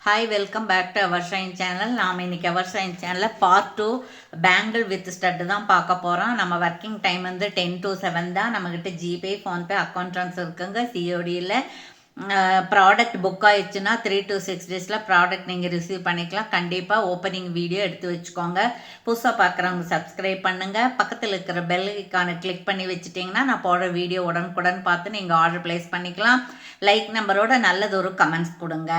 Hi welcome back to our shine channel. நாம் இன்றைக்கி அவர் ஷைன் சேனலில் பார்ட் 2 பேங்கிள் வித் ஸ்டட்டு தான் பார்க்க போகிறோம். நம்ம ஒர்க்கிங் டைம் வந்து 10 to 7 தான். நம்மக்கிட்ட ஜிபே, ஃபோன்பே, அக்கௌண்ட் ட்ரான்ஸ்ஃபர் இருக்குங்க. சிஓடியில் ப்ராடக்ட் புக் ஆயிடுச்சுன்னா 3 to 6 டேஸில் ப்ராடக்ட் நீங்கள் ரிசீவ் பண்ணிக்கலாம். கண்டிப்பாக ஓப்பனிங் வீடியோ எடுத்து வச்சுக்கோங்க. புதுசாக பார்க்குறவங்க சப்ஸ்கிரைப் பண்ணுங்கள். பக்கத்தில் இருக்கிற பெல் ஐக்கானை கிளிக் பண்ணி வச்சுட்டிங்கன்னா நான் போடுற வீடியோ உடனுக்குடன் பார்த்து நீங்கள் ஆர்டர் ப்ளேஸ் பண்ணிக்கலாம். லைக் நம்பரோட நல்லதொரு கமெண்ட்ஸ் கொடுங்க.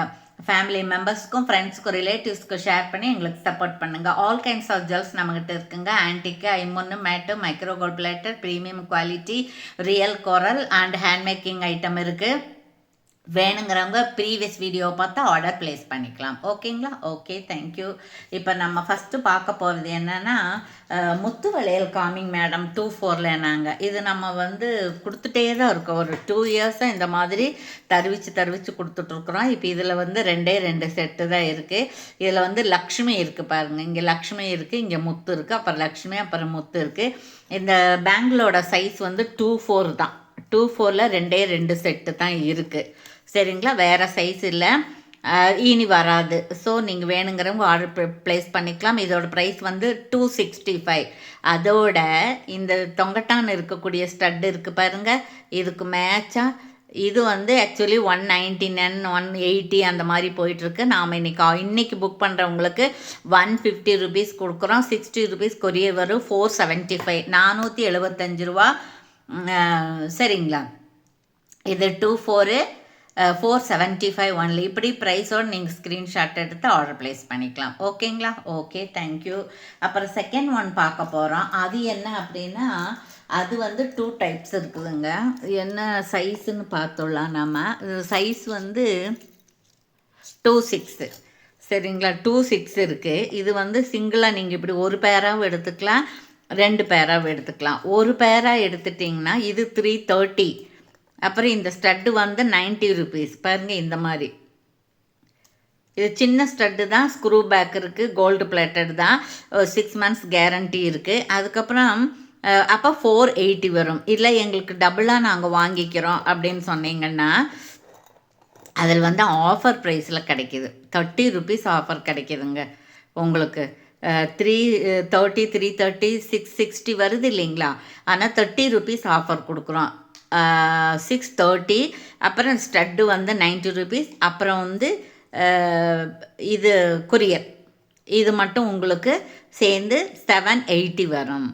ஃபேமிலி மெம்பர்ஸ்க்கும், ஃப்ரெண்ட்ஸ்க்கும், ரிலேட்டிவ்ஸ்க்கும் ஷேர் பண்ணி எங்களுக்கு சப்போர்ட் பண்ணுங்கள். ஆல் கைண்ட்ஸ் ஆஃப் ஜுவல்ஸ் நம்மகிட்ட இருக்குங்க. ஆன்டிக்கு, ஐமொன்னு, matte, micro gold plated, premium quality, real coral and hand making item இருக்குது. வேணுங்கிறவங்க ப்ரீவியஸ் வீடியோ பார்த்து ஆர்டர் ப்ளேஸ் பண்ணிக்கலாம். ஓகேங்களா? Okay, thank you. இப்போ நம்ம ஃபஸ்ட்டு பார்க்க போகிறது என்னென்னா முத்து வளையல் காமிங் மேடம் 2/4 நாங்கள் இது நம்ம வந்து கொடுத்துட்டே தான் இருக்கோம். ஒரு 2 இயர்ஸாக இந்த மாதிரி தருவிச்சு கொடுத்துட்ருக்குறோம். இப்போ இதில் வந்து 2 செட்டு தான் இருக்குது. இதில் வந்து லக்ஷ்மி இருக்குது பாருங்கள். இங்கே லக்ஷ்மி இருக்குது, இங்கே முத்து இருக்குது, அப்புறம் லக்ஷ்மி, அப்புறம் முத்து இருக்குது. இந்த பேங்கிளோட சைஸ் வந்து 2/4 தான். 2/4ல் 2 செட்டு தான் இருக்குது. சரிங்களா? வேறு சைஸ் இல்லை, இனி வராது. ஸோ நீங்கள் வேணுங்கிறவங்க ஆர்டர் ப்ளேஸ் பண்ணிக்கலாம். இதோட ப்ரைஸ் வந்து 265. அதோட இந்த தொங்கட்டான் இருக்கக்கூடிய ஸ்டட் இருக்குது பாருங்கள், இதுக்கு மேட்சாக இது வந்து ஆக்சுவலி 199, 180 அந்த மாதிரி போயிட்டுருக்கு. நாம் இன்னைக்கு புக் பண்ணுறவங்களுக்கு 150 rupees கொடுக்குறோம். 60 rupees கொரியர் வரும். 475, 475 ரூபா. சரிங்களா? இது 2/4 475 ஒன்லி. இப்படி ப்ரைஸோடு நீங்கள் ஸ்க்ரீன்ஷாட் எடுத்து ஆர்டர் ப்ளேஸ் பண்ணிக்கலாம். ஓகேங்களா? Okay, thank you. அப்புறம் செகண்ட் ஒன் பார்க்க போகிறோம். அது என்ன அப்படின்னா, அது வந்து 2 டைப்ஸ் இருக்குதுங்க. என்ன சைஸுன்னு பார்த்துடலாம். நம்ம சைஸ் வந்து 26. சரிங்களா? 26 இருக்குது. இது வந்து சிங்கிளாக நீங்கள் இப்படி ஒரு பேராகவும் எடுத்துக்கலாம், 2 பேராகவும் எடுத்துக்கலாம். ஒரு பேராக எடுத்துட்டிங்கன்னா இது 330. அப்புறம் இந்த ஸ்டட்டு வந்து 90 rupees. பாருங்கள், இந்த மாதிரி இது சின்ன ஸ்டட்டு தான். ஸ்க்ரூ பேக் இருக்குது, கோல்டு பிளேட்டட் தான், 6 months கேரண்டி இருக்குது. அதுக்கப்புறம் அப்போ 480 வரும். இல்லை எங்களுக்கு டபுளாக நாங்கள் வாங்கிக்கிறோம் அப்படின்னு சொன்னீங்கன்னா அதில் வந்து ஆஃபர் ப்ரைஸில் கிடைக்கிது. 30 rupees ஆஃபர் கிடைக்கிதுங்க உங்களுக்கு. 330, 330, 660 வருது இல்லைங்களா? ஆனால் 30 rupees ஆஃபர் கொடுக்குறோம். 630. அப்புறம் ஸ்டட்டு வந்து 90 rupees. அப்புறம் வந்து இது கொரியர், இது மட்டும் உங்களுக்கு சேர்ந்து 780 வரும்.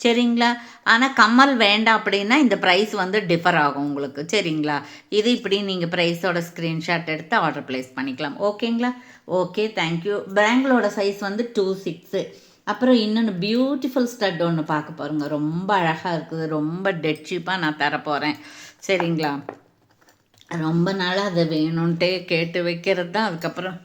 சரிங்களா? ஆனால் கம்மல் வேண்டாம் அப்படின்னா இந்த ப்ரைஸ் வந்து டிஃபர் ஆகும் உங்களுக்கு. சரிங்களா? இது இப்படி நீங்கள் ப்ரைஸோட ஸ்க்ரீன்ஷாட் எடுத்து ஆர்டர் ப்ளேஸ் பண்ணிக்கலாம். ஓகேங்களா? Okay, thank you. பேங்கிளோட சைஸ் வந்து 26. அப்புறம் இன்னொன்று பியூட்டிஃபுல் ஸ்டட் ஒன்று பார்க்க பாருங்க. ரொம்ப அழகாக இருக்குது. ரொம்ப டெட் சீப்பாக நான் தரப்போகிறேன். சரிங்களா? ரொம்ப நாளாக அதை வேணும்ன்ட்டே கேட்டு வைக்கிறது தான். அதுக்கப்புறம்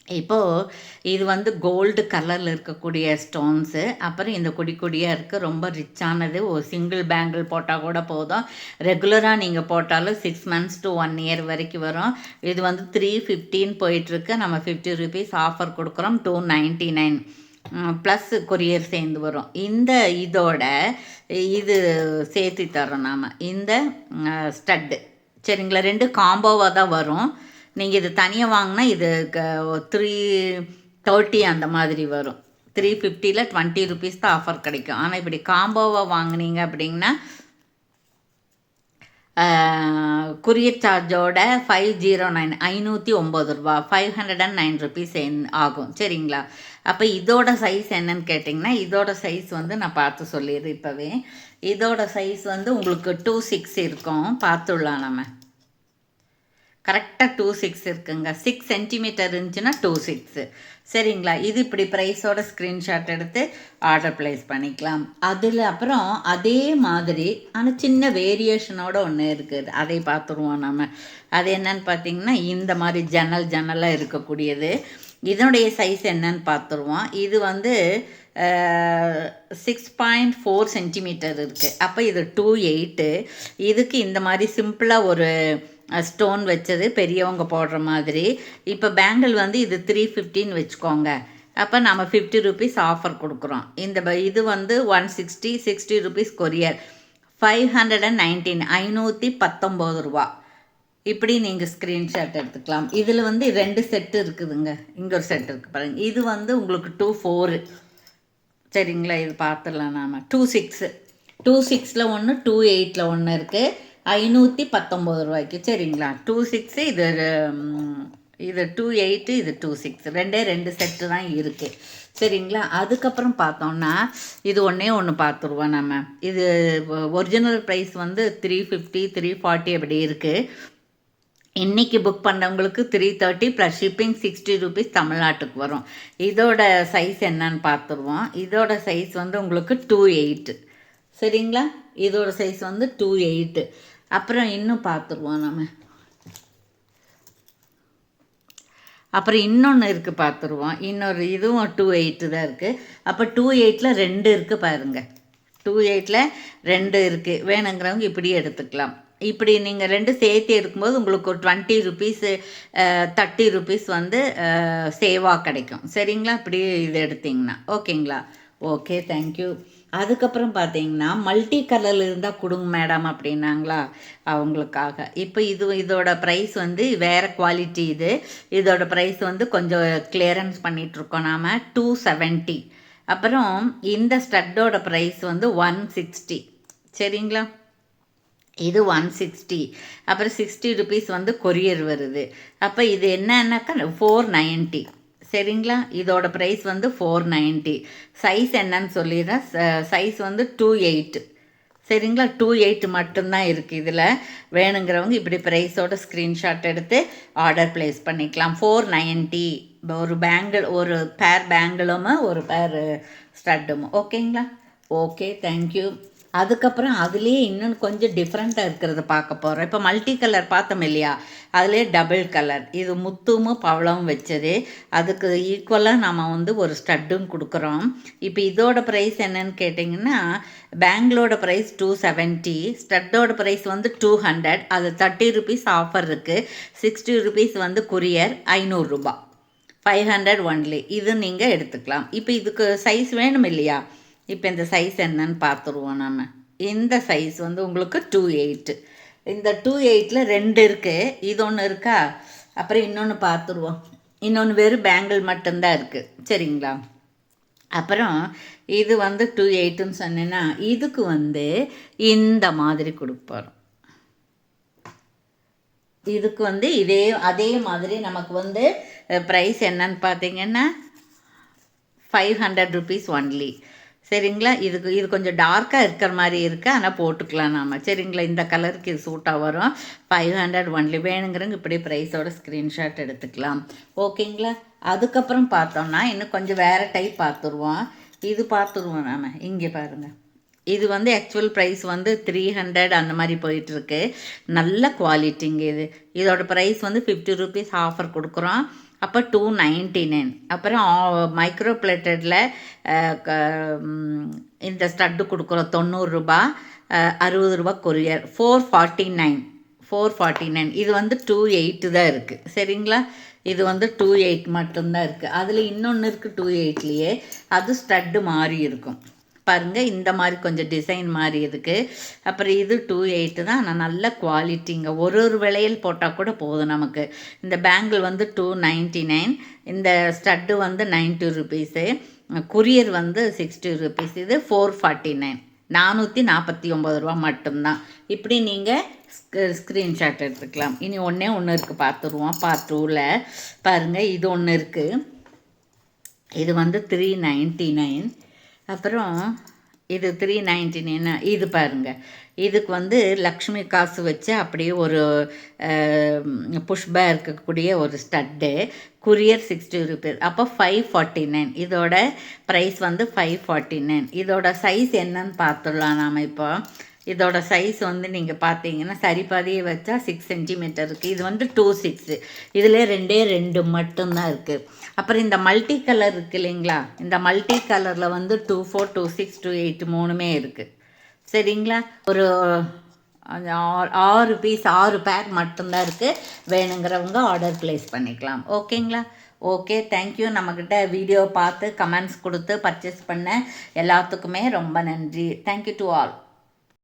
இப்போது இது வந்து கோல்டு கலரில் இருக்கக்கூடிய ஸ்டோன்ஸு. அப்புறம் இந்த கொடியாக இருக்குது. ரொம்ப ரிச்சானது. ஒரு சிங்கிள் பேங்கிள் போட்டால் கூட போதும். ரெகுலராக நீங்கள் போட்டாலும் 6 months to 1 year வரைக்கும் வரும். இது வந்து 315 போயிட்டுருக்கு. நம்ம 50 rupees ஆஃபர் கொடுக்குறோம். 299 ப்ளஸ் கொரியர் சேர்ந்து வரும். இதோட இது சேர்த்து தரோம் நாம், இந்த ஸ்டட்டு. சரிங்களா? 2 காம்போவாக தான் வரும். நீங்கள் இது தனியாக வாங்கினா இது 330 அந்த மாதிரி வரும். 350ல் 20 rupees தான் ஆஃபர் கிடைக்கும். ஆனால் இப்படி காம்போவாக வாங்கினீங்க அப்படின்னா கொரியர் சார்ஜோட 509, 509 ரூபா, 509 rupees ஆகும். சரிங்களா? அப்போ இதோட சைஸ் என்னன்னு கேட்டிங்கன்னா, இதோட சைஸ் வந்து நான் பார்த்து சொல்லிடுறேன் இப்போவே. இதோட சைஸ் வந்து உங்களுக்கு 26 இருக்கும். பார்த்துடலாம் நம்ம. கரெக்டாக 26 இருக்குங்க. 6 centimeter இருந்துச்சுன்னா 26. சரிங்களா? இது இப்படி ப்ரைஸோட ஸ்க்ரீன்ஷாட் எடுத்து ஆர்டர் ப்ளேஸ் பண்ணிக்கலாம். அதில் அப்புறம் அதே மாதிரி ஆனால் சின்ன வேரியேஷனோட ஒன்று இருக்குது. அதை பார்த்துருவோம் நம்ம. அது என்னன்னு பார்த்தீங்கன்னா, இந்த மாதிரி ஜன்னலாக இருக்கக்கூடியது. இதனுடைய சைஸ் என்னன்னு பார்த்துருவோம். இது வந்து 6.4 centimeter இருக்குது. அப்போ இது 28. இதுக்கு இந்த மாதிரி சிம்பிளாக ஒரு ஸ்டோன் வச்சது, பெரியவங்க போடுற மாதிரி. இப்போ பேங்கிள் வந்து இது 315 வச்சுக்கோங்க. அப்போ நம்ம 50 rupees ஆஃபர் கொடுக்குறோம். இது வந்து 160, 60 rupees கொரியர், 519, 519 ரூபா. இப்படி நீங்கள் ஸ்க்ரீன்ஷாட் எடுத்துக்கலாம். இதில் வந்து 2 செட்டு இருக்குதுங்க. இங்கே ஒரு செட் இருக்குது பாருங்கள். இது வந்து உங்களுக்கு 2-4 சரிங்களா. இது பார்த்துடலாம். நாம் 2-6 2-6ல் ஒன்று 2-8ல் ஒன்று இருக்குது. 519 ரூபாய்க்கு சரிங்களா. 2-6 இது 2-8 இது 2-6 2 செட்டு தான் இருக்குது சரிங்களா. அதுக்கப்புறம் பார்த்தோம்னா இது ஒன்று பார்த்துருவோம் நம்ம. இது ஒரிஜினல் ப்ரைஸ் வந்து 350 340 அப்படி இருக்குது. இன்றைக்கி புக் பண்ணவங்களுக்கு 330 ப்ளஸ் ஷிப்பிங் 60 ரூபீஸ் தமிழ்நாட்டுக்கு வரும். இதோட சைஸ் என்னன்னு பார்த்துருவோம். இதோட சைஸ் வந்து உங்களுக்கு 2-8 சரிங்களா. இதோட சைஸ் வந்து 2-8. அப்புறம் இன்னும் பார்த்துருவோம் நம்ம. அப்புறம் இன்னொன்று இருக்குது பார்த்துருவோம். இன்னொரு இதுவும் 2-8 தான் இருக்குது. அப்போ 2-8ல் 2 இருக்குது பாருங்கள். 2-8ல் 2 இருக்குது. வேணுங்கிறவங்க இப்படியே எடுத்துக்கலாம். இப்படி நீங்கள் 2 சேர்த்து எடுக்கும்போது உங்களுக்கு ஒரு 20 ரூபீஸு 30 ரூபீஸ் வந்து சேவாக கிடைக்கும் சரிங்களா. இப்படி இது எடுத்திங்கன்னா ஓகேங்களா. Okay thank you. அதுக்கப்புறம் பார்த்தீங்கன்னா மல்டி கலரில் இருந்தால் கொடுங்க மேடம் அப்படின்னாங்களா அவங்களுக்காக. இப்போ இதோட ப்ரைஸ் வந்து வேறு குவாலிட்டி. இதோட ப்ரைஸ் வந்து கொஞ்சம் கிளியரன்ஸ் பண்ணிகிட்ருக்கோம் நாம் 270. அப்புறம் இந்த ஸ்டட்டோட ப்ரைஸ் வந்து 160 சரிங்களா. இது 160. அப்புறம் 60 ரூபீஸ் வந்து கொரியர் வருது. அப்போ இது என்னன்னாக்கா 490 சரிங்களா. இதோட ப்ரைஸ் வந்து 490. சைஸ் என்னன்னு சொல்லிடுறேன். சைஸ் வந்து 2-8 சரிங்களா. 2-8 மட்டும்தான் இருக்குது இதில். வேணுங்கிறவங்க இப்படி ப்ரைஸோட ஸ்க்ரீன்ஷாட் எடுத்து ஆர்டர் ப்ளேஸ் பண்ணிக்கலாம். 490 ஒரு பேங்கிள், ஒரு பேர் பேங்கிளும் ஒரு பேர் ஸ்டட்டும் ஓகேங்களா. Okay thank you. அதுக்கப்புறம் அதுலேயே இன்னொன்று கொஞ்சம் டிஃப்ரெண்ட்டாக இருக்கிறத பார்க்க போகிறோம். இப்போ மல்டி கலர் பார்த்தோம் இல்லையா, அதுலேயே டபுள் கலர். இது முத்தும் பவளமும் வச்சது. அதுக்கு ஈக்குவலாக நம்ம வந்து ஒரு ஸ்டட்டும் கொடுக்குறோம். இப்போ இதோட ப்ரைஸ் என்னன்னு கேட்டிங்கன்னா பேங்களோட ப்ரைஸ் 270, ஸ்டட்டோட ப்ரைஸ் வந்து 200. அது 30 ரூபீஸ் ஆஃபர் இருக்குது. 60 ரூபீஸ் வந்து கொரியர் 500 ரூபா 500 ஒன்லி. இது நீங்கள் எடுத்துக்கலாம். இப்போ இதுக்கு சைஸ் வேணும் இல்லையா. இப்போ இந்த சைஸ் என்னன்னு பார்த்துருவோம் நம்ம. இந்த சைஸ் வந்து உங்களுக்கு 2-8. இந்த 2-8ல் 2 இருக்குது. இது ஒன்று இருக்கா. அப்புறம் இன்னொன்று பார்த்துருவோம். இன்னொன்று வெறும் பேங்கிள் மட்டும்தான் இருக்குது சரிங்களா. அப்புறம் இது வந்து 2-8ன்னு சொன்னேன்னா இதுக்கு வந்து இந்த மாதிரி கொடுப்போம். இதுக்கு வந்து அதே மாதிரி நமக்கு வந்து ப்ரைஸ் என்னன்னு பார்த்தீங்கன்னா 500 ரூபீஸ் ஒன்லி சரிங்களா. இது கொஞ்சம் டார்க்காக இருக்கிற மாதிரி இருக்குது, ஆனால் போட்டுக்கலாம் நாம் சரிங்களா. இந்த கலருக்கு இது சூட்டாக வரும். 500 ஒன்லி. வேணுங்கிறவங்க இப்படி ப்ரைஸோட ஸ்க்ரீன்ஷாட் எடுத்துக்கலாம் ஓகேங்களா. அதுக்கப்புறம் பார்த்தோம்னா இன்னும் கொஞ்சம் வேறு டைப் பார்த்துருவோம். இது பார்த்துருவோம் நாம். இங்கே பாருங்கள். இது வந்து ஆக்சுவல் ப்ரைஸ் வந்து 300 அந்த மாதிரி போயிட்டுருக்கு. நல்ல குவாலிட்டிங்க இதோட ப்ரைஸ் வந்து 50 ரூபீஸ் ஆஃபர் கொடுக்குறோம். அப்போ 299. அப்புறம் மைக்ரோ பிளேட்டடில் இந்த ஸ்டட்டு கொடுக்குறோம் 90 ரூபா 60 ரூபா கொரியர் 449. இது வந்து 2-8 தான் இருக்குது சரிங்களா. இது வந்து 2-8 மட்டும்தான் இருக்குது. அதில் இன்னொன்று இருக்குது 2-8லேயே. அது ஸ்டட்டு மாதிரி இருக்கும் பாருங்கள். இந்த மாதிரி கொஞ்சம் டிசைன் மாதிரி இருக்குது. அப்புறம் இது 2-8 தான், ஆனால் நல்ல குவாலிட்டிங்க. ஒரு விலையில் போட்டால் கூட போதும் நமக்கு. இந்த பேங்கிள் வந்து 299. இந்த ஸ்டட்டு வந்து 90 ரூபீஸு. கொரியர் வந்து 60 ரூபீஸ். இது 449 449 ரூபா மட்டும்தான். இப்படி நீங்கள் ஸ்க்ரீன்ஷாட் எடுத்துக்கலாம். இனி ஒன்று இருக்குது பார்த்துருவோம். பார்ட் 2ல் பாருங்கள். இது ஒன்று இருக்குது. இது வந்து 399. அப்புறம் இது 399. இது பாருங்கள். இதுக்கு வந்து லக்ஷ்மி காசு வச்சு அப்படியே ஒரு புஷ்பாக இருக்கக்கூடிய ஒரு ஸ்டட்டு. Courier 60 rupees. அப்போ 549. இதோட ப்ரைஸ் வந்து 549. இதோட சைஸ் என்னன்னு பார்த்துடலாம் நாம். இப்போ இதோட சைஸ் வந்து நீங்கள் பார்த்தீங்கன்னா சரிபாதியை வச்சா 6 சென்டிமீட்டர் இருக்குது. இது வந்து 2-6. இதில் 2 மட்டும்தான் இருக்குது. அப்புறம் இந்த மல்டி கலர் இருக்குது இல்லைங்களா. இந்த மல்டி கலரில் வந்து 24, 26, 28 3மே இருக்குது சரிங்களா. ஒரு 6 பீஸ் 6 பேக் மட்டும்தான் இருக்குது. வேணுங்கிறவங்க ஆர்டர் ப்ளேஸ் பண்ணிக்கலாம் ஓகேங்களா. Okay thank you. நம்மக்கிட்ட வீடியோ பார்த்து கமெண்ட்ஸ் கொடுத்து பர்ச்சேஸ் பண்ண எல்லாத்துக்குமே ரொம்ப நன்றி. Thank you to all.